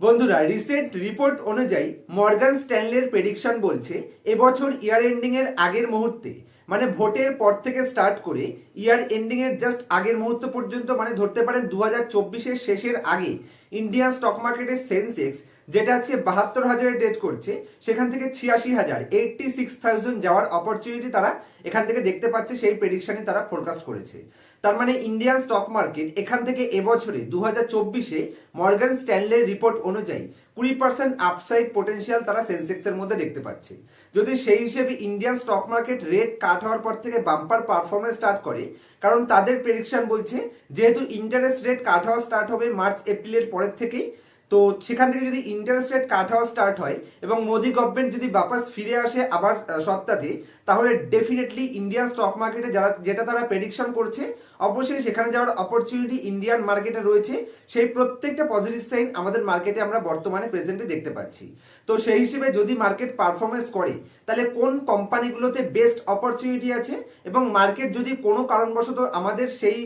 বন্ধুরা, recent report অনুযায়ী Morgan স্ট্যানলের prediction বলছে এবছর ইয়ার এন্ডিং এর আগের মুহূর্তে, মানে ভোটের পর থেকে স্টার্ট করে ইয়ার এন্ডিং এর জাস্ট আগের মুহূর্ত পর্যন্ত, মানে ধরতে পারেন 2024-এর শেষের আগে ইন্ডিয়ান স্টক মার্কেটের সেন্সেক্স, যেটা আজকে 72,000 ডেট করছে, সেখান থেকে 86,000 86,000 যাওয়ার অপরচুনিটি তারা এখান থেকে দেখতে পাচ্ছে। সেই প্রেডিকশনে তারা ফোরকাস্ট করেছে। তার মানে ইন্ডিয়ান স্টক মার্কেট এখান থেকে এবছরে 2024-এ মর্গান স্ট্যানলের রিপোর্ট অনুযায়ী 20% আপসাইড পোটেনশিয়াল তারা সেন্সেক্সের মধ্যে দেখতে পাচ্ছে। যদি সেই হিসেবে ইন্ডিয়ান স্টক মার্কেট রেট কাট হওয়ার পর থেকে বাম্পার পারফরমেন্স স্টার্ট করে, কারণ তাদের প্রেডিকশন বলছে যেহেতু ইন্টারেস্ট রেট কাট হওয়া স্টার্ট হবে মার্চ এপ্রিলের পরের থেকেই, তো সেখান থেকে যদি ইন্টারেস্ট রেট কাট হওয়া স্টার্ট হয় এবং মোদি গভর্নমেন্ট যদি বাপাস ফিরে আসে আবার সত্তাতে, তাহলে ডেফিনেটলি ইন্ডিয়ান স্টক মার্কেটে যেটা তারা প্রেডিকশন করছে, অবশ্যই সেখানে যাওয়ার অপরচুনিটি ইন্ডিয়ান মার্কেটে রয়েছে। সেই প্রত্যেকটা পজিটিভ সাইন আমাদের মার্কেটে আমরা বর্তমানে প্রেজেন্টে দেখতে পাচ্ছি। তো সেই হিসেবে যদি মার্কেট পারফরমেন্স করে, তাহলে কোন কোম্পানিগুলোতে বেস্ট অপরচুনিটি আছে, এবং মার্কেট যদি কোনো কারণবশত আমাদের সেই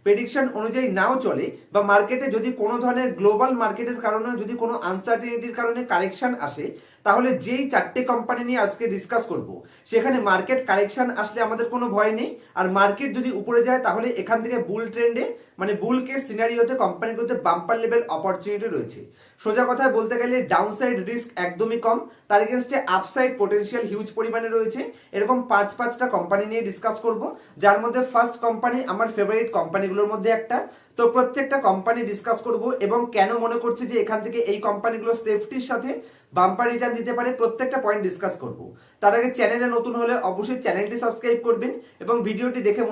প্রেডিকশন অনুযায়ী নাও চলে, বা মার্কেটে যদি কোনো ধরনের গ্লোবাল মার্কেটের কারণে যদি কোনো আনসার্টেনিটির কারণে কারেকশন আসে, তাহলে যেই চারটে কোম্পানি নিয়ে আজকে ডিসকাস করব, সেখানে মার্কেট কারেকশন আসলে আমাদের কোনো ভয় নেই। আর মার্কেট যদি উপরে যায়, তাহলে এখান থেকে বুল ট্রেন্ডে, মানে বুল কেস সিনারিওতে কোম্পানিগুলোতে বাম্পার লেভেল অপরচুনিটি রয়েছে। সোজা কথায় বলতে গেলে ডাউনসাইড রিস্ক একদমই কম, তার এগেনস্টে আপসাইড পোটেনশিয়াল হিউজ পরিমাণে রয়েছে। এরকম পাঁচটা কোম্পানি নিয়ে ডিসকাস করব, যার মধ্যে ফার্স্ট কোম্পানি আমার ফেভারিট কোম্পানিগুলোর মধ্যে একটা। তো প্রত্যেকটা কোম্পানি ডিসকাস করব এবং কেন মনে করছি যে এখান থেকে এই কোম্পানিগুলো সেফটির সাথে বাম্পার রিটার্ন দিতে পারে, প্রত্যেকটা পয়েন্ট ডিসকাস করব। তার আগে চ্যানেলে নতুন হলে অবশ্যই চ্যানেলটি সাবস্ক্রাইব করবেন, এবং ভিডিওটি দেখে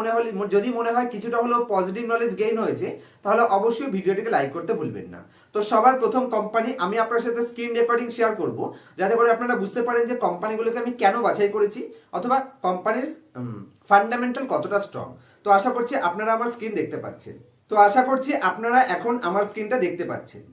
যদি মনে হয় কিছুটা হলেও পজিটিভ নলেজ গেইন হয়েছে, তাহলে অবশ্যই ভিডিওটিকে লাইক করতে ভুলবেন না। তো সবার প্রথম কোম্পানি আমি আপনার সাথে স্ক্রিন রেকর্ডিং শেয়ার করব, যাতে করে আপনারা বুঝতে পারেন যে কোম্পানিগুলোকে আমি কেন বাছাই করেছি, অথবা কোম্পানির ফান্ডামেন্টাল কতটা স্ট্রং। তো আশা করছি আপনারা আমার স্ক্রিন দেখতে পাচ্ছেন। এখন আমার স্ক্রিনটা দেখতে পাচ্ছেন।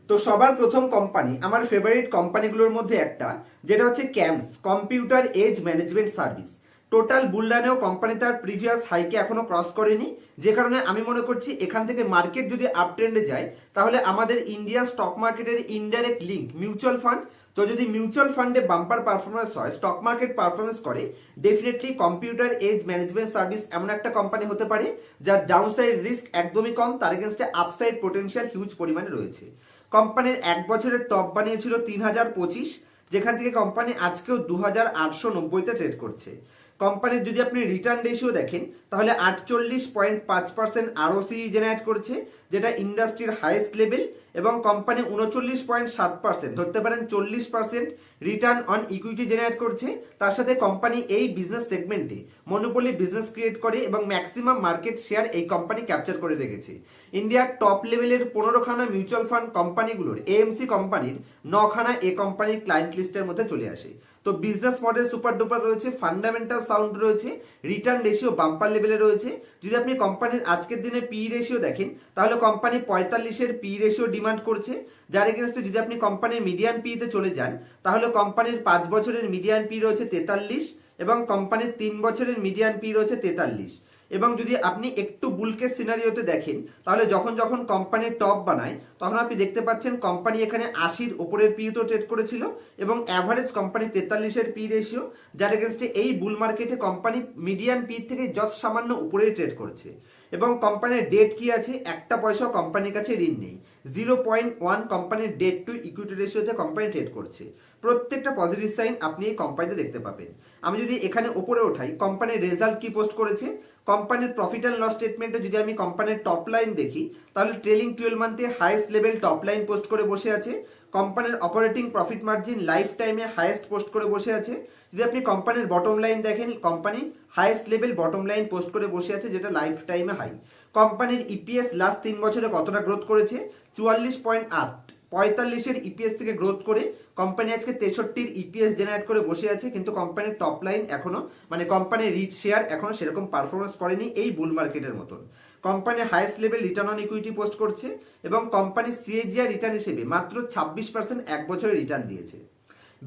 তো সবার প্রথম কোম্পানি আমার ফেভারিট কোম্পানিগুলোর মধ্যে একটা, যেটা হচ্ছে CAMS, computer age management service. Total বুলডানেও কোম্পানি তার প্রিভিয়াস হাইকে এখনো ক্রস করেনি, যে কারণে আমি মনে করছি এখান থেকে মার্কেট যদি আপ ট্রেন্ডে যায়, তাহলে আমাদের ইন্ডিয়া স্টক মার্কেটের ইনডাইরেক্ট লিঙ্ক মিউচুয়াল ফান্ড, তো যদি মিউচুয়াল ফান্ডে বাম্পার পারফরমেন্স হয়, স্টক মার্কেট পারফরমেন্স করে, definitely computer age management service এমন একটা কোম্পানি হতে পারে যার ডাউনসাইড রিস্ক একদমই কম, তার এগেনস্টে আপসাইড পোটেনশিয়াল হিউজ পরিমাণে রয়েছে। কোম্পানির এক বছরের টপ বানিয়েছিল 3025, যেখান থেকে কোম্পানি আজকেও 2890-তে ট্রেড করছে। কোম্পানির যদি আপনি রিটার্ন রেশিও দেখেন, তাহলে 48.5% আরওসি জেনারেট করছে, যেটা ইন্ডাস্ট্রির হাইয়েস্ট লেভেল, এবং কোম্পানি 39.7%, ধরতে পারেন 40% রিটার্ন অন ইকুইটি জেনারেট করছে। তার সাথে কোম্পানি এই বিজনেস সেগমেন্টে মনোপলি বিজনেস ক্রিয়েট করে এবং ম্যাক্সিমাম মার্কেট শেয়ার এই কোম্পানি ক্যাপচার করে রেখেছে। ইন্ডিয়ার টপ লেভেলের 15খানা মিউচুয়াল ফান্ড কোম্পানিগুলোর এএমসি কোম্পানির 9খানা এ কোম্পানির ক্লায়েন্ট লিস্টের মধ্যে চলে আসে। তো বিজনেস মডেল সুপার ডুপার রয়েছে, ফান্ডামেন্টাল সাউন্ড রয়েছে, রিটার্ন রেশিও বাম্পার লেভেলে রয়েছে। যদি আপনি কোম্পানির আজকের দিনে পি রেশিও দেখেন, তাহলে কোম্পানি 45-এর পি রেশিও ডিমান্ড করছে, যার এগেনস্টে যদি আপনি কোম্পানির মিডিয়ান পিতে চলে যান, তাহলে কোম্পানির 5 বছরের মিডিয়ান পি রয়েছে 43, এবং কোম্পানির 3 বছরের মিডিয়ান পি রয়েছে 43। এবং যদি আপনি একটু বুলকেস সিনারিওতে দেখেন, তাহলে যখন যখন কোম্পানির টপ বানায়, তখন আপনি দেখতে পাচ্ছেন কোম্পানি এখানে 80-র উপরের পিতে ট্রেড করেছিল, এবং অ্যাভারেজ কোম্পানি 43-এর পি রেশিও, যার এগেনস্টে এই বুল মার্কেটে কোম্পানি মিডিয়ান পি থেকে যত সামান্য উপরেই ট্রেড করছে। এবং কোম্পানির ডেট কি আছে, একটা পয়সাও কোম্পানির কাছে ঋণ নেই। 0.1 কোম্পানির ডেট টু ইকুইটি রেশিওতে কোম্পানি ট্রেড করছে। প্রত্যেকটা পজিটিভ সাইন আপনি এই কোম্পানিতে দেখতে পাবেন। আমি যদি এখানে উপরে ওঠাই, কোম্পানির রেজাল্ট কি পোস্ট করেছে, কোম্পানির প্রফিট অ্যান্ড লস স্টেটমেন্টে যদি আমি কোম্পানির টপ লাইন দেখি, তাহলে ট্রেলিং 12 মান্থে highest level top line post করে বসে আছে। কোম্পানির অপারেটিং প্রফিট মার্জিন লাইফ টাইমে হাইয়েস্ট পোস্ট করে বসে আছে। যদি আপনি কোম্পানির বটম লাইন দেখেন, company highest level bottom line post করে বসে আছে, যেটা লাইফ টাইমে হাই। কোম্পানির ইপিএস লাস্ট 3 বছরে কতটা গ্রোথ করেছে, 44.8, 45-এর ইপিএস থেকে গ্রোথ করে কোম্পানি আজকে 63-র ইপিএস জেনারেট করে বসে আছে। কিন্তু কোম্পানির টপ লাইন এখনো, মানে কোম্পানির রিট শেয়ার এখনো সেরকম পারফরমেন্স করেনি এই বুল মার্কেটের মতন। Company highest level return on equity post করছে, এবং কোম্পানি সিএজিআর রিটার্ন হিসেবে মাত্র 26% এক বছরে রিটার্ন দিয়েছে।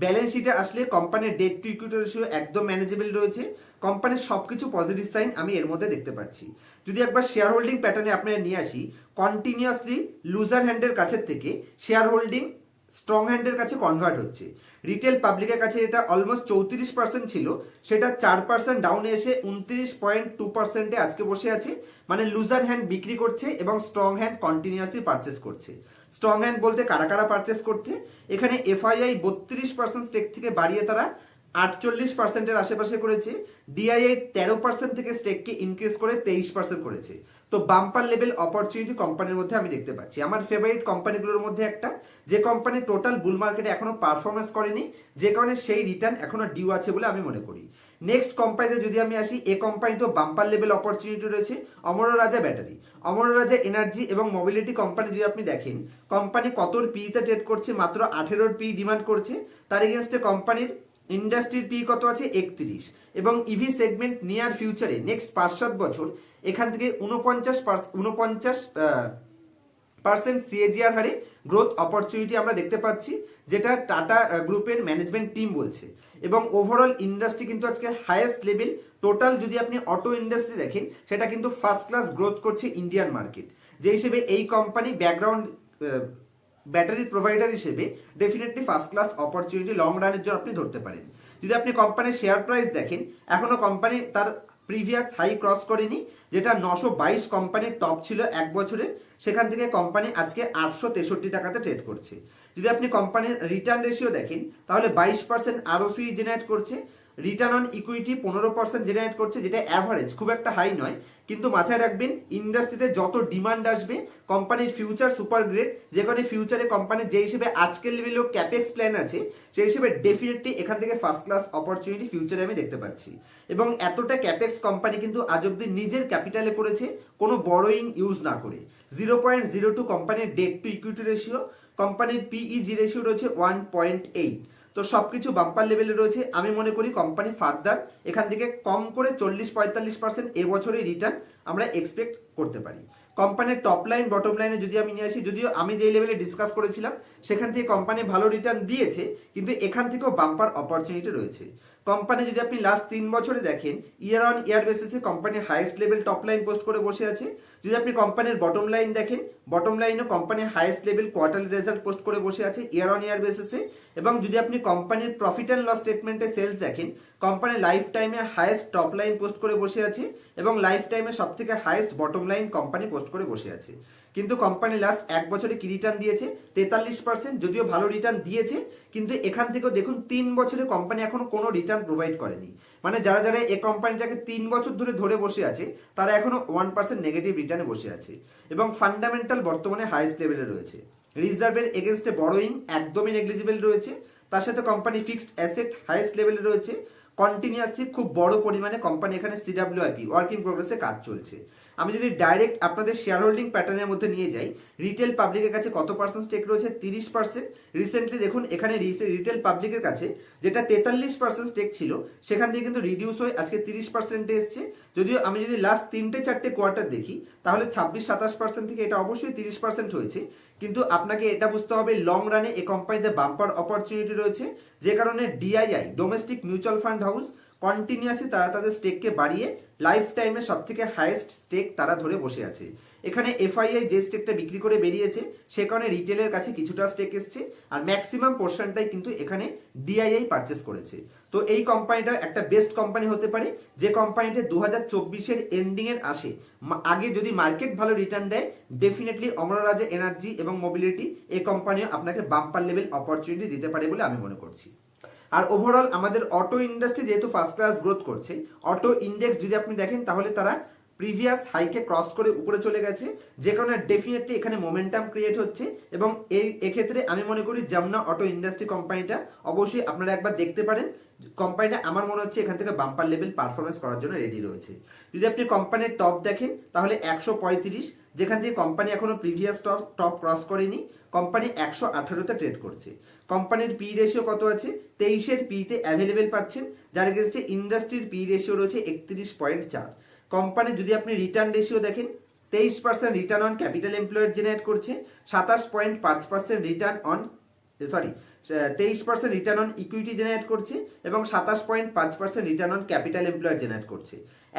ব্যালেন্স শিটে আসলে কোম্পানির ডেট টু ইকুইটি রেশিও একদম ম্যানেজেবল রয়েছে। কোম্পানির সবকিছু পজিটিভ সাইন আমি এর মধ্যে দেখতে পাচ্ছি। যদি একবার শেয়ার হোল্ডিং প্যাটার্নে আপনারা নিয়ে আসি, কন্টিনিউয়াসলি লুজার হ্যান্ডের কাছের থেকে শেয়ার হোল্ডিং স্ট্রং হ্যান্ডের কাছে কনভার্ট হচ্ছে। রিটেল পাবলিকের কাছে এটা অলমোস্ট 34% ছিল, সেটা 4% ডাউনে এসে 29.2%-এ আজকে বসে আছে। মানে লুজার হ্যান্ড বিক্রি করছে এবং স্ট্রং হ্যান্ড কন্টিনিউয়াসলি পারচেস করছে। স্ট্রং হ্যান্ড বলতে কারা কারা পারচেস করতে, এখানে এফআইআই 32% স্টেক থেকে বাড়িয়ে তারা 48%-এর আশেপাশে করেছে। ডিআইআই 13% থেকে স্টেককে ইনক্রিজ করে 23% করেছে। তো বাম্পার লেভেল অপরচুনিটি কোম্পানির মধ্যে আমি দেখতে পাচ্ছি। আমার ফেভারিট কোম্পানিগুলোর মধ্যে একটা, যে কোম্পানি টোটাল বুল মার্কেটে এখনো পারফরমেন্স করেনি, যে কারণে সেই রিটার্ন এখনো ডিউ আছে বলে আমি মনে করি। নেক্সট কোম্পানিতে যদি আমি আসি, এই কোম্পানি তো বাম্পার লেভেল অপরচুনিটি রয়েছে অমর রাজা ব্যাটারি, অমর রাজা এনার্জি এবং মোবিলিটি কোম্পানি যদি আপনি দেখেন, কোম্পানি কতর পিতে ট্রেড করছে, মাত্র 18 পি ডিমান্ড করছে। তার এগেনস্টে কোম্পানির ইন্ডাস্ট্রির পি কত আছে 31, এবং ইভি সেগমেন্ট নিয়ার ফিউচারে নেক্সট 5-7 বছর এখান থেকে 49% সিএজিআর হারে গ্রোথ অপরচুনিটি আমরা দেখতে পাচ্ছি, যেটা টাটা গ্রুপের ম্যানেজমেন্ট টিম বলছে। এবং ওভারঅল ইন্ডাস্ট্রি কিন্তু আজকে হাইয়েস্ট লেভেল, টোটাল যদি আপনি অটো ইন্ডাস্ট্রি দেখেন সেটা কিন্তু ফার্স্ট ক্লাস গ্রোথ করছে ইন্ডিয়ান মার্কেট। যে হিসেবে এই কোম্পানি ব্যাকগ্রাউন্ড ব্যাটারি প্রোভাইডার হিসেবে definitely first class opportunity long রানের জন্য আপনি ধরতে পারেন। যদি আপনি কোম্পানির শেয়ার প্রাইস দেখেন, এখনো কোম্পানি তার প্রিভিয়াস হাই ক্রস করেনি, যেটা 922 কোম্পানির টপ ছিল এক বছরে, সেখান থেকে কোম্পানি আজকে 863 টাকাতে ট্রেড করছে। যদি আপনি কোম্পানির রিটার্ন রেশিও দেখেন, তাহলে 22% আরওসি জেনারেট করছে, রিটার্ন অন ইকুইটি 15% জেনারেট করছে, যেটা অ্যাভারেজ, খুব একটা হাই নয়। কিন্তু মাথায় রাখবেন, ইন্ডাস্ট্রিতে যত ডিমান্ড আসবে, কোম্পানির ফিউচার সুপার গ্রেট, যেখানে ফিউচারে কোম্পানির যে হিসেবে আজকের লেভেলেও ক্যাপেক্স প্ল্যান আছে, সেই হিসেবে ডেফিনেটলি এখান থেকে ফার্স্ট ক্লাস অপরচুনিটি ফিউচারে আমি দেখতে পাচ্ছি। এবং এতটা ক্যাপেক্স কোম্পানি কিন্তু আজ অব্দি নিজের ক্যাপিটালে করেছে, কোনো বড়োইং ইউজ না করে। 0.02 কোম্পানির ডেট টু ইকুইটি রেশিও, কোম্পানির পিইজি রেশিও রয়েছে 1.8। তো সবকিছু বাম্পার লেভেলে রয়েছে। আমি মনে করি কোম্পানি ফার্দার এখান থেকে কম করে 40-45% এবছরের রিটার্ন আমরা এক্সপেক্ট করতে পারি। কোম্পানির টপ লাইন বটম লাইনে যদি আমি নিয়ে আসি, যদিও আমি যে লেভেলে ডিসকাস করেছিলাম সেখান থেকে কোম্পানি ভালো রিটার্ন দিয়েছে, কিন্তু এখান থেকেও বাম্পার অপরচুনিটি রয়েছে। কোম্পানি যদি আপনি লাস্ট 3 বছরে দেখেন, ইয়ার অন ইয়ার বেসিসে company highest level top line post করে বসে আছে। যদি আপনি কোম্পানির বটম লাইন দেখেন, বটম লাইনও company highest level quarterly result post করে বসে আছে ইয়ার অন ইয়ার বেসিসে। এবং যদি আপনি কোম্পানির প্রফিট অ্যান্ড লস স্টেটমেন্টে সেলস দেখেন, কোম্পানি লাইফ টাইমে হাইয়েস্ট টপ লাইন পোস্ট করে বসে আছে এবং লাইফ টাইমে সব থেকে highest bottom line company post করে বসে আছে। কিন্তু কোম্পানি লাস্ট এক বছরে কি রিটার্ন দিয়েছে? 43%, যদিও ভালো রিটার্ন দিয়েছে, কিন্তু এখান থেকেও দেখুন 3 বছরে কোম্পানি এখনো কোনো রিটার্ন প্রোভাইড করেনি। মানে যারা যারা এই কোম্পানিটাকে 3 বছর ধরে বসে আছে, তারা এখনো 1% নেগেটিভ রিটার্নে বসে আছে। এবং ফান্ডামেন্টাল বর্তমানে হাইয়েস্ট লেভেলে রয়েছে। রিজার্ভের এগেনস্টে বড়োইং একদমই নেগলিজিবল রয়েছে। তার সাথে কোম্পানি ফিক্সড অ্যাসেট হাইয়েস্ট লেভেলে রয়েছে। কন্টিনিউয়াসলি খুব বড় পরিমাণে কোম্পানি এখানে সিডব্লিউআইপি ওয়ার্ক ইন প্রোগ্রেসে কাজ চলছে। আমি যদি ডাইরেক্ট আপনাদের শেয়ার হোল্ডিং প্যাটার্নের মধ্যে নিয়ে যাই, রিটেল পাবলিকের কাছে কত পার্সেন্ট স্টেক রয়েছে? 30%। রিসেন্টলি দেখুন এখানে রিটেল পাবলিকের কাছে যেটা 43% স্টেক ছিল, সেখান থেকে কিন্তু রিডিউস হয়ে আজকে 30%-এ এসছে। যদিও আমি যদি লাস্ট 3-4 কোয়ার্টার দেখি, তাহলে 26-27% থেকে এটা অবশ্যই 30% হয়েছে। কিন্তু আপনাকে এটা বুঝতে হবে, লং রানে এই কোম্পানিতে বাম্পার অপরচুনিটি রয়েছে, যে কারণে DII domestic mutual fund house continuously তারা তাদের স্টেককে বাড়িয়ে লাইফ টাইমে সব থেকে হাইয়েস্ট স্টেক তারা ধরে বসে আছে। এখানে এফআইআই যে স্টেকটা বিক্রি করে বেরিয়েছে, সে কারণে রিটেলের কাছে কিছুটা স্টেক এসছে, আর ম্যাক্সিমাম পোর্শনটাই কিন্তু এখানে ডিআইআই পারচেস করেছে। তো এই কোম্পানিটা একটা বেস্ট কোম্পানি হতে পারে, যে কোম্পানিটা 2024-এর এন্ডিংয়ের আসে আগে যদি মার্কেট ভালো রিটার্ন দেয়, ডেফিনেটলি অমর রাজা এনার্জি এবং মোবিলিটি এই কোম্পানিও আপনাকে বাম্পার লেভেল অপরচুনিটি দিতে পারে বলে আমি মনে করছি। আর ওভারঅল আমাদের অটো ইন্ডাস্ট্রি যেহেতু ফার্স্ট ক্লাস গ্রোথ করছে, অটো ইন্ডেক্স যদি আপনি দেখেন, তাহলে তারা প্রিভিয়াস হাইকে ক্রস করে উপরে চলে গেছে, যে কারণে ডেফিনেটলি এখানে মোমেন্টাম ক্রিয়েট হচ্ছে। এবং এক্ষেত্রে আমি মনে করি জামনা অটো ইন্ডাস্ট্রি কোম্পানিটা অবশ্যই আপনারা একবার দেখতে পারেন। কোম্পানিটা আমার মনে হচ্ছে এখান থেকে বাম্পার লেভেল পারফরমেন্স করার জন্য রেডি রয়েছে। যদি আপনি কোম্পানির টপ দেখেন, তাহলে 135, যেখান থেকে কোম্পানি এখনো প্রিভিয়াস টপ ক্রস করেনি। কোম্পানি 118-তে ট্রেড করছে। কোম্পানির পি রেশিও কত আছে? 23-এর পিতে অ্যাভেলেবেল পাচ্ছেন, যার এগেন্সটে ইন্ডাস্ট্রির পি রেশিও রয়েছে 31.4। কোম্পানি যদি আপনি রিটার্ন রেশিও দেখেন, 23% return on capital employed generate করছে, 27.5% return on 23% return on equity generate করছে এবং 27.5% return on capital employed generate করছে।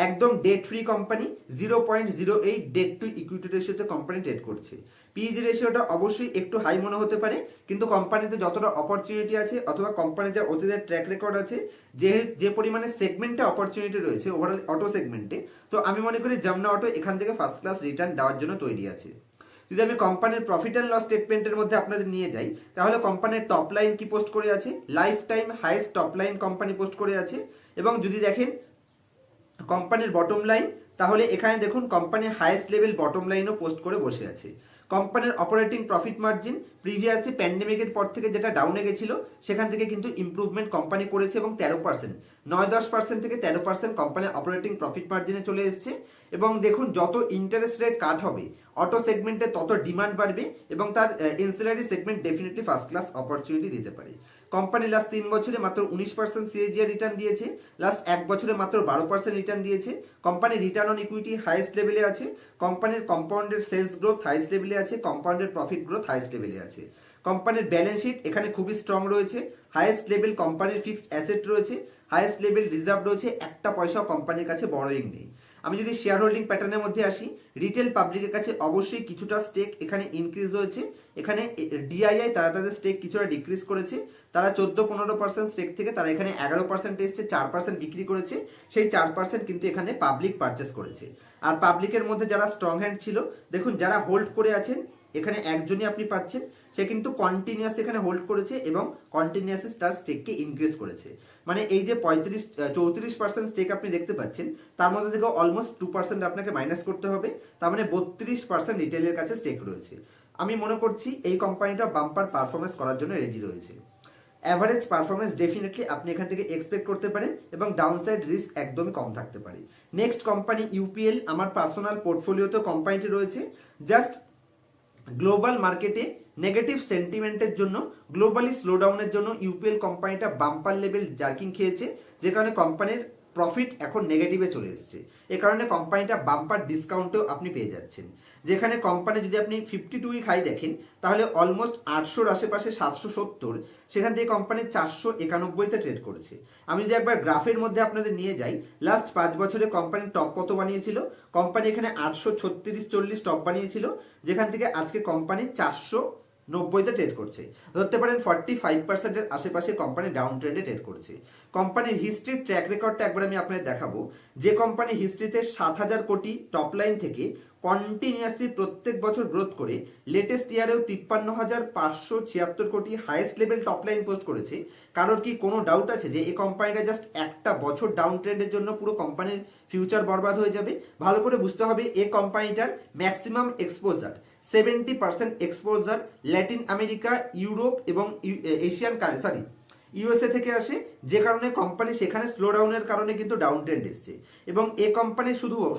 একদম debt free company, 0.08 debt to equity রেশিওতে কোম্পানি ট্রেড করছে। পিইজি রেশিওটা অবশ্যই একটু হাই মনে হতে পারে, কিন্তু কোম্পানিতে যতটা অপরচুনিটি আছে অথবা কোম্পানির যা অতীতের ট্র্যাক রেকর্ড আছে, যে পরিমাণে সেগমেন্টে অপরচুনিটি রয়েছে ওভারঅল অটো সেগমেন্টে, তো আমি মনে করি যমুনা অটো এখান থেকে ফার্স্ট ক্লাস রিটার্ন দেওয়ার জন্য তৈরি আছে। যদি আমি কোম্পানির প্রফিট অ্যান্ড লস স্টেটমেন্টের মধ্যে আপনাদের নিয়ে যাই, তাহলে কোম্পানির টপ লাইন কি পোস্ট করে আছে, life time highest top line company post করে আছে। এবং যদি দেখেন কোম্পানির বটম লাইন, তাহলে এখানে দেখুন কোম্পানির হাইয়েস্ট লেভেল বটম লাইনও পোস্ট করে বসে আছে। কোম্পানির অপারেটিং প্রফিট মার্জিন প্রিভিয়াসলি প্যান্ডেমিকের পর থেকে যেটা ডাউনে গেছিল সেখান থেকে কিন্তু ইমপ্রুভমেন্ট কোম্পানি করেছে এবং 13%, 9-10% থেকে 13% কোম্পানির অপারেটিং প্রফিট মার্জিনে চলে এসেছে। এবং দেখুন যত ইন্টারেস্ট রেট কাট হবে অটো সেগমেন্টে তত ডিমান্ড বাড়বে এবং তার ancillary segment definitely first class opportunity দিতে পারে। কোম্পানি লাস্ট 3 বছরে মাত্র 19% সিএজিআর রিটার্ন দিয়েছে, লাস্ট 1 বছরে মাত্র 12% রিটার্ন দিয়েছে। কোম্পানির রিটার্ন অন ইকুইটি হাইয়েস্ট লেভেলে আছে, কোম্পানির কম্পাউন্ডেড সেলস গ্রোথ হাইয়েস্ট লেভেলে আছে, কম্পাউন্ডেড প্রফিট গ্রোথ হাইয়েস্ট লেভেলে আছে। কোম্পানির ব্যালেন্স শিট এখানে খুবই স্ট্রং রয়েছে, হাইয়েস্ট লেভেল কোম্পানির ফিক্সড অ্যাসেট রয়েছে, হাইয়েস্ট লেভেল রিজার্ভ রয়েছে, একটা পয়সাও কোম্পানির কাছে বড়োইং নেই। আমি যদি শেয়ার হোল্ডিং প্যাটার্নের মধ্যে আসি, রিটেল পাবলিকের কাছে অবশ্যই কিছুটা স্টেক এখানে ইনক্রিজ হয়েছে, এখানে ডিআইআই তারা তাদের স্টেক কিছুটা ডিক্রিজ করেছে, তারা 14-15% স্টেক থেকে তারা এখানে 11% এসছে, 4% বিক্রি করেছে, সেই 4% কিন্তু এখানে পাবলিক পারচেস করেছে। আর পাবলিকের মধ্যে যারা স্ট্রং হ্যান্ড ছিল, দেখুন যারা হোল্ড করে আছেন এখানে একজনই আপনি পাচ্ছেন, সে কিন্তু কন্টিনিউয়াস এখানে হোল্ড করেছে এবং কন্টিনিউয়াসলি তার স্টেককে ইনক্রিজ করেছে। মানে এই যে 34% স্টেক আপনি দেখতে পাচ্ছেন, তার মধ্যে থেকে অলমোস্ট 2% আপনাকে মাইনাস করতে হবে, তার মানে 32% রিটেলের কাছে স্টেক রয়েছে। আমি মনে করছি এই কোম্পানিটা বাম্পার পারফরমেন্স করার জন্য রেডি রয়েছে। অ্যাভারেজ পারফরমেন্স ডেফিনেটলি আপনি এখান থেকে এক্সপেক্ট করতে পারেন এবং ডাউনসাইড রিস্ক একদমই কম থাকতে পারে। নেক্সট কোম্পানি ইউপিএল, আমার পার্সোনাল পোর্টফোলিওতে কোম্পানিটি রয়েছে। জাস্ট গ্লোবাল মার্কেটে নেগেটিভ সেন্টিমেন্টের জন্য, গ্লোবালি স্লোডাউনের জন্য ইউপিএল কোম্পানিটা বাম্পার লেভেল জার্কিং খেয়েছে, যে কারণে কোম্পানির প্রফিট এখন নেগেটিভে চলে এসেছে। এ কারণে কোম্পানিটা বাম্পার ডিসকাউন্টেও আপনি পেয়ে যাচ্ছেন। যেখানে কোম্পানি যদি আপনি 52 উইক হাই দেখেন, তাহলে অলমোস্ট 800-র আশেপাশে 770, সেখান থেকে কোম্পানি 491-তে ট্রেড করেছে। আমি যদি একবার গ্রাফের মধ্যে আপনাদের নিয়ে যাই, লাস্ট 5 বছরে কোম্পানি টপ কত বানিয়েছিল, কোম্পানি এখানে 836-40 টপ বানিয়েছিল, যেখান থেকে আজকে কোম্পানি 490-তে ট্রেড করছে। ধরতে পারেন 45%-এর আশেপাশে কোম্পানি ডাউন ট্রেন্ডে ট্রেড করছে। কোম্পানির হিস্ট্রির ট্র্যাক রেকর্ডটা একবার আমি আপনাদের দেখাবো, যে কোম্পানি হিস্ট্রিতে 7,000 কোটি টপ লাইন থেকে কন্টিনিউয়াসলি প্রত্যেক বছর গ্রোথ করে লেটেস্ট ইয়ারেও 53,576 কোটি highest level top line post করেছে। কারোর কি কোনো ডাউট আছে যে এই কোম্পানিটা জাস্ট একটা বছর ডাউন ট্রেন্ডের জন্য পুরো কোম্পানির ফিউচার বরবাদ হয়ে যাবে? ভালো করে বুঝতে হবে এই কোম্পানিটার maximum exposure 70% exposure Latin America, Europe এবং এশিয়ান ইউএসএ থেকে আসে, যে কারণে কোম্পানি সেখানে স্লো ডাউনের কারণে কিন্তু ডাউন ট্রেন্ড এসছে। এবং এই কোম্পানি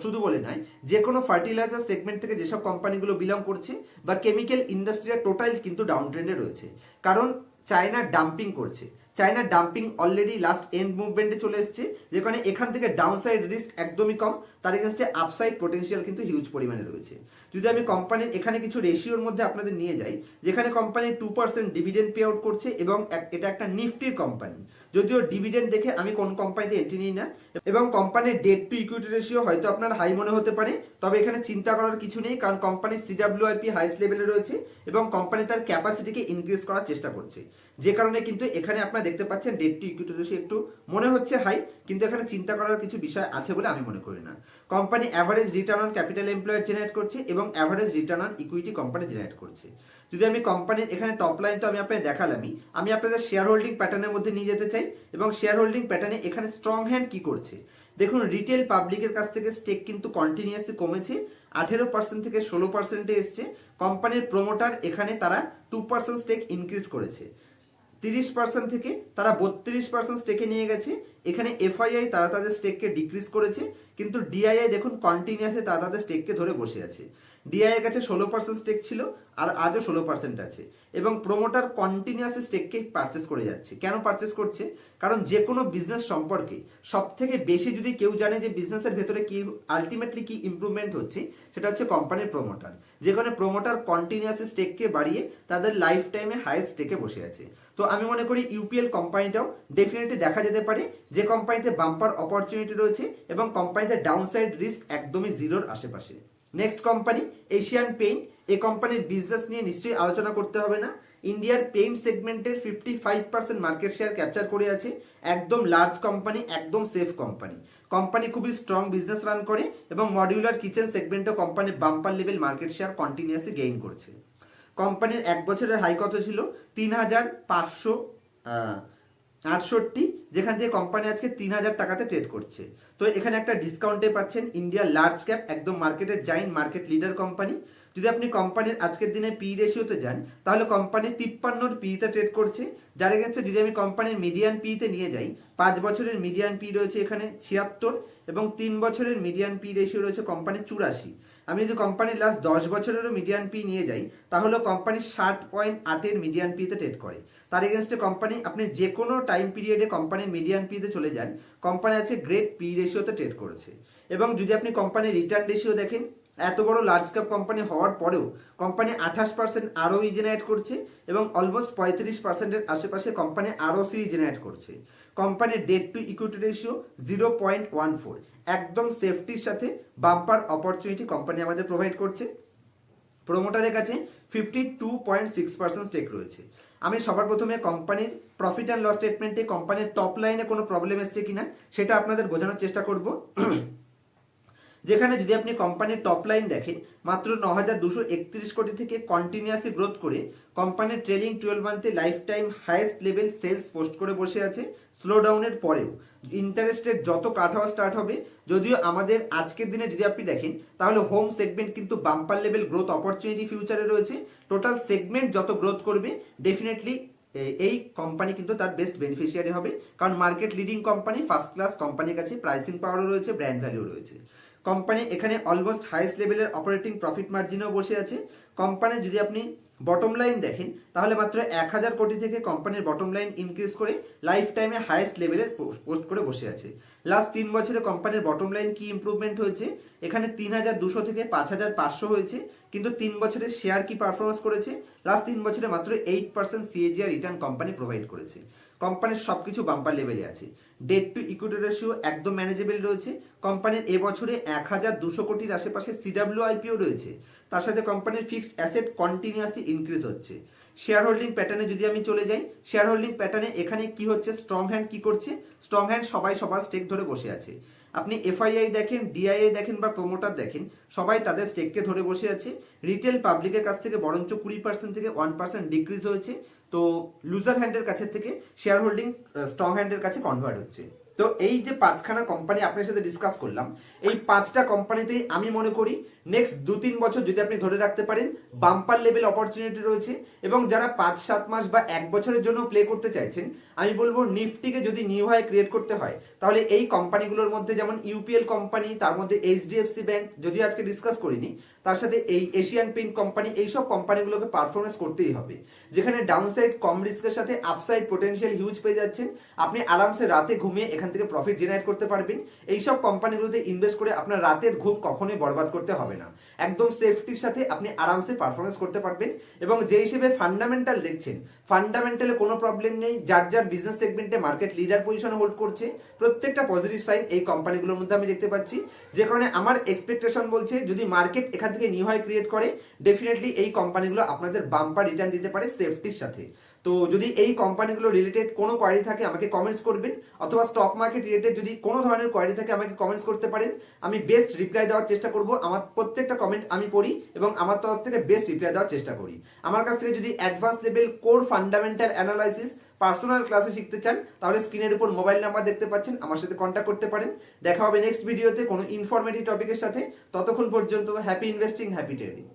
শুধু বলে নয়, যে কোনো ফার্টিলাইজার সেগমেন্ট থেকে যেসব কোম্পানিগুলো বিলং করছে বা কেমিক্যাল ইন্ডাস্ট্রির টোটাল কিন্তু ডাউন ট্রেন্ডে রয়েছে, কারণ চায়না ডাম্পিং করছে। চায়নার ডাম্পিং অলরেডি লাস্ট এন্ড মুভমেন্টে চলে এসেছে, যেখানে এখান থেকে ডাউনসাইড রিস্ক একদমই কম, তার এগেন্স্টে আপসাইড পোটেনশিয়াল কিন্তু হিউজ পরিমাণে রয়েছে। যদি আমি কোম্পানির এখানে কিছু রেশিওর মধ্যে আপনাদের নিয়ে যাই, যেখানে কোম্পানি 2% ডিভিডেন্ড পে আউট করছে এবং এটা একটা নিফটির কোম্পানি, যদিও ডিভিডেন্ড দেখে আমি কোন কোম্পানিতে এন্ট্রি নিই না। এবং কোম্পানির ডেট টু ইকুইটি রেশিও হয়তো আপনার হাই মনে হতে পারে, তবে এখানে চিন্তা করার কিছু নেই, কারণ কোম্পানির সিডব্লিউআইপি হাইস্ট লেভেলে রয়েছে এবং কোম্পানি তার ক্যাপাসিটিকে ইনক্রিজ করার চেষ্টা করছে, যে কারণে কিন্তু এখানে আপনারা দেখতে পাচ্ছেন ডেট টু ইকুইটি রেশিও একটু মনে হচ্ছে হাই, কিন্তু এখানে চিন্তা করার কিছু বিষয় আছে বলে আমি মনে করি না। Company average return on capital employed generate করছে এবং average return on equity company generate করছে। যদি আমি কোম্পানির এখানে টপ লাইন তো আমি আপনাদের দেখালামই, আমি আপনাদের শেয়ার হোল্ডিং প্যাটার্নের মধ্যে নিয়ে যেতে চাই এবং শেয়ার হোল্ডিং প্যাটার্নে এখানে স্ট্রং হ্যান্ড কি করছে দেখুন। রিটেল পাবলিকের কাছ থেকে স্টেক কিন্তু কন্টিনিউয়াসলি কমেছে, 18% থেকে 16%-এ এসছে। কোম্পানির প্রমোটার এখানে তারা 2% স্টেক ইনক্রিজ করেছে, 30% থেকে তারা 32% স্টেকে নিয়ে গেছে। এখানে এফআইআই তারা তাদের স্টেককে ডিক্রিজ করেছে, কিন্তু ডিআইআই দেখুন কন্টিনিউয়াসলি তারা তাদের স্টেককে ধরে বসে আছে। ডিআইআই এর কাছে 16% স্টেক ছিল আর আজও 16% আছে এবং প্রমোটার কন্টিনিউয়াসলি স্টেককে পারচেস করে যাচ্ছে। কেন পারচেস করছে? কারণ যে কোনো বিজনেস সম্পর্কে সব থেকে বেশি যদি কেউ জানে যে বিজনেসের ভেতরে কি আলটিমেটলি কি ইমপ্রুভমেন্ট হচ্ছে, সেটা হচ্ছে কোম্পানির প্রমোটার। যেখানে প্রোমোটার কন্টিনিউয়াসলি স্টেককে বাড়িয়ে তাদের লাইফ টাইমে হাইয়েস্ট স্টেকে বসে আছে। তো আমি মনে করি ইউপিএল কোম্পানিটাও ডেফিনেটলি দেখা যেতে পারে যে কোম্পানিতে বাম্পার অপরচুনিটি রয়েছে এবং কোম্পানিতে ডাউনসাইড রিস্ক একদমই জিরোর আশেপাশে। Next company Asian paint. এই কোম্পানির বিজনেস নিয়ে নিশ্চয়ই আলোচনা করতে হবে না। ইন্ডিয়ার পেইন্ট সেগমেন্টের 55% মার্কেট শেয়ার ক্যাপচার করে আছে। একদম লার্জ কোম্পানি, একদম সেফ কোম্পানি। কোম্পানি খুবই স্ট্রং বিজনেস রান করে এবং মডিউলার কিচেন সেগমেন্টও company bumper level market share continuously gain করছে। কোম্পানির এক বছরের হাই কত ছিল? 3,568, যেখান থেকে কোম্পানি আজকে 3,000 টাকাতে ট্রেড করছে। তো এখানে একটা ডিসকাউন্টে পাচ্ছেন। ইন্ডিয়া লার্জ ক্যাপ, একদম মার্কেটের জাইন্ট, মার্কেট লিডার কোম্পানি। যদি আপনি কোম্পানির আজকের দিনে পি রেশিওতে যান তাহলে কোম্পানি 53 পিতে ট্রেড করছে, যার এগেন্সে যদি আমি কোম্পানির মিডিয়ান পিতে নিয়ে যাই, 5 বছরের মিডিয়ান পি রয়েছে এখানে 76 এবং 3 বছরের মিডিয়ান পি রেশিও রয়েছে কোম্পানির 84। আমি যদি কোম্পানির লাস্ট 10 বছরেরও মিডিয়ান পি নিয়ে যাই তাহলে কোম্পানি 60.8 মিডিয়ান পিতে ট্রেড করে। তার এগেন্সটে কোম্পানি আপনি যে কোনো টাইম পিরিয়ডে কোম্পানির মিডিয়ান পিতে চলে যান, কোম্পানি আছে গ্রেট পি রেশিওতে ট্রেড করেছে। এবং যদি আপনি কোম্পানির রিটার্ন রেশিও দেখেন, এত বড় লার্জ ক্যাপ কোম্পানি হওয়ার পরেও কোম্পানি 28% আরওই জেনারেট করছে এবং অলমোস্ট 35%-এর আশেপাশে কোম্পানি আরওসি জেনারেট করছে। কোম্পানির ডেট টু ইকুইটি রেশিও 0.14, একদম সেফটির সাথে বাম্পার অপরচুনিটি কোম্পানি আমাদের প্রোভাইড করছে। প্রোমোটারের কাছে 52.6% স্টেক রয়েছে। আমি সবার প্রথমে কোম্পানির প্রফিট অ্যান্ড লস স্টেটমেন্টে কোম্পানির টপ লাইনে কোনো প্রবলেম এসছে কিনা সেটা আপনাদের বোঝানোর চেষ্টা করব। যেখানে যদি আপনি কোম্পানির টপ লাইন দেখেন, মাত্র 9,231 কোটি থেকে কন্টিনিউয়াসলি গ্রোথ করে কোম্পানির ট্রেলিং 12 মান্থে lifetime highest level sales post করে বসে আছে। স্লো ডাউনের পরেও ইন্টারেস্টের যত কাট হওয়া স্টার্ট হবে, যদিও আমাদের আজকের দিনে যদি আপনি দেখেন তাহলে হোম সেগমেন্ট কিন্তু বাম্পার লেভেল গ্রোথ অপরচুনিটি ফিউচারে রয়েছে। টোটাল সেগমেন্ট যত গ্রোথ করবে ডেফিনেটলি এই কোম্পানি কিন্তু তার বেস্ট বেনিফিশিয়ারি হবে, কারণ market leading company, first class কোম্পানির কাছে প্রাইসিং পাওয়ারও রয়েছে, ব্র্যান্ড ভ্যালু রয়েছে। কোম্পানি এখানে অলমোস্ট হাইয়েস্ট লেভেলের অপারেটিং প্রফিট মার্জিনেও বসে আছে। কোম্পানির যদি আপনি বটম লাইন দেখেন তাহলে মাত্র 1,000 কোটি থেকে কোম্পানির বটম লাইন ইনক্রিজ করে লাইফ টাইমে হাইয়েস্ট লেভেলে পোস্ট করে বসে আছে। লাস্ট 3 বছরে কোম্পানির বটম লাইন কি ইমপ্রুভমেন্ট হয়েছে? এখানে 3,200 থেকে 5,500 হয়েছে, কিন্তু 3 বছরের শেয়ার কি পারফরমেন্স করেছে? লাস্ট 3 বছরে মাত্র 8% সিএজিআর রিটার্ন কোম্পানি প্রোভাইড করেছে। কোম্পানির সবকিছু বাম্পার লেভেলে আছে। ডেট টু ইকুইটি রেশিও একদম ম্যানেজেবল রয়েছে। কোম্পানির এবছরে 1,200 কোটির আশেপাশে সিডাব্লিউআইপিও রয়েছে। তার সাথে কোম্পানির ফিক্সড অ্যাসেট কন্টিনিউয়াসলি ইনক্রিজ হচ্ছে। শেয়ার হোল্ডিং প্যাটার্নে যদি আমি চলে যাই, শেয়ার হোল্ডিং প্যাটার্নে এখানে কি হচ্ছে? স্ট্রং হ্যান্ড কি করছে? স্ট্রং হ্যান্ড সবাই সবার স্টেক ধরে বসে আছে। আপনি এফআইআই দেখেন, ডিআইআই দেখেন বা প্রমোটার দেখেন, সবাই তাদের স্টেককে ধরে বসে আছে। রিটেল পাবলিকের কাছ থেকে বরঞ্চ 20% থেকে 1% ডিক্রিজ হয়েছে। তো লুজার হ্যান্ডের কাছে থেকে শেয়ার হোল্ডিং স্ট্রং হ্যান্ডের কাছে কনভার্ট হচ্ছে। তো এই যে 5খানা কোম্পানি আপনার সাথে ডিসকাস করলাম, এই 5টা কোম্পানিতেই আমি মনে করি নেক্সট 2-3 বছর যদি আপনি ধরে রাখতে পারেন বাম্পার লেভেল অপরচুনিটি রয়েছে। এবং যারা 5-7 মাস বা 1 বছরের জন্য প্লে করতে চাইছেন, আমি বলবো নিফটিকে যদি নিউ হাই ক্রিয়েট করতে হয় তাহলে এই কোম্পানিগুলোর মধ্যে যেমন ইউপিএল কোম্পানি, তার মধ্যে এইচডিএফসি ব্যাংক যদি আজকে ডিসকাস করিনি, তার সাথে এই এশিয়ান পেইন্ট কোম্পানি, এইসব কোম্পানিগুলোকে পারফরমেন্স করতেই হবে। যেখানে ডাউনসাইড কম রিস্কের সাথে আপসাইড পোটেনশিয়াল হিউজ পেয়ে যাচ্ছেন, আপনি আরামসে রাতে ঘুমিয়ে এখান থেকে প্রফিট জেনারেট করতে পারবেন। এইসব কোম্পানিগুলোতে ইনভেস্ট করে আপনার রাতের ঘুম কখনোই বরবাদ করতে হবে না। একদম সেফটির সাথে আপনি আরামসে পারফরমেন্স করতে পারবেন। এবং যে হিসেবে ফান্ডামেন্টাল দেখছেন, ফান্ডামেন্টালে কোনো প্রবলেম নেই। যার যার বিজনেস সেগমেন্টে মার্কেট লিডার পজিশন হোল্ড করছে, প্রত্যেকটা পজিটিভ সাইন এই কোম্পানিগুলোর মধ্যে আমি দেখতে পাচ্ছি। যে কারণে আমার এক্সপেকটেশন বলছে যদি মার্কেট এখান থেকে নিউ হাই ক্রিয়েট করে, ডেফিনেটলি এই কোম্পানিগুলো আপনাদের বাম্পার রিটার্ন দিতে পারে সেফটির সাথে। তো যদি এই কোম্পানিগুলো রিলেটেড কোনো কোয়ারি থাকে আমাকে কমেন্টস করবেন, অথবা স্টক মার্কেট রিলেটেড যদি কোনো ধরনের কোয়ারি থাকে আমাকে কমেন্টস করতে পারেন। আমি বেস্ট রিপ্লাই দেওয়ার চেষ্টা করব। আমার প্রত্যেকটা কমেন্ট আমি পড়ি এবং আমার তরফ থেকে বেস্ট রিপ্লাই দেওয়ার চেষ্টা করি। আমার কাছ থেকে যদি advance level core fundamental analysis personal ক্লাসে শিখতে চান তাহলে স্ক্রিনের উপর মোবাইল নাম্বার দেখতে পাচ্ছেন, আমার সাথে কন্ট্যাক্ট করতে পারেন। দেখা হবে নেক্সট ভিডিওতে কোনো ইনফরমেটিভ টপিকের সাথে। ততক্ষণ পর্যন্ত হ্যাপি ইনভেস্টিং, হ্যাপি ট্রেডিং।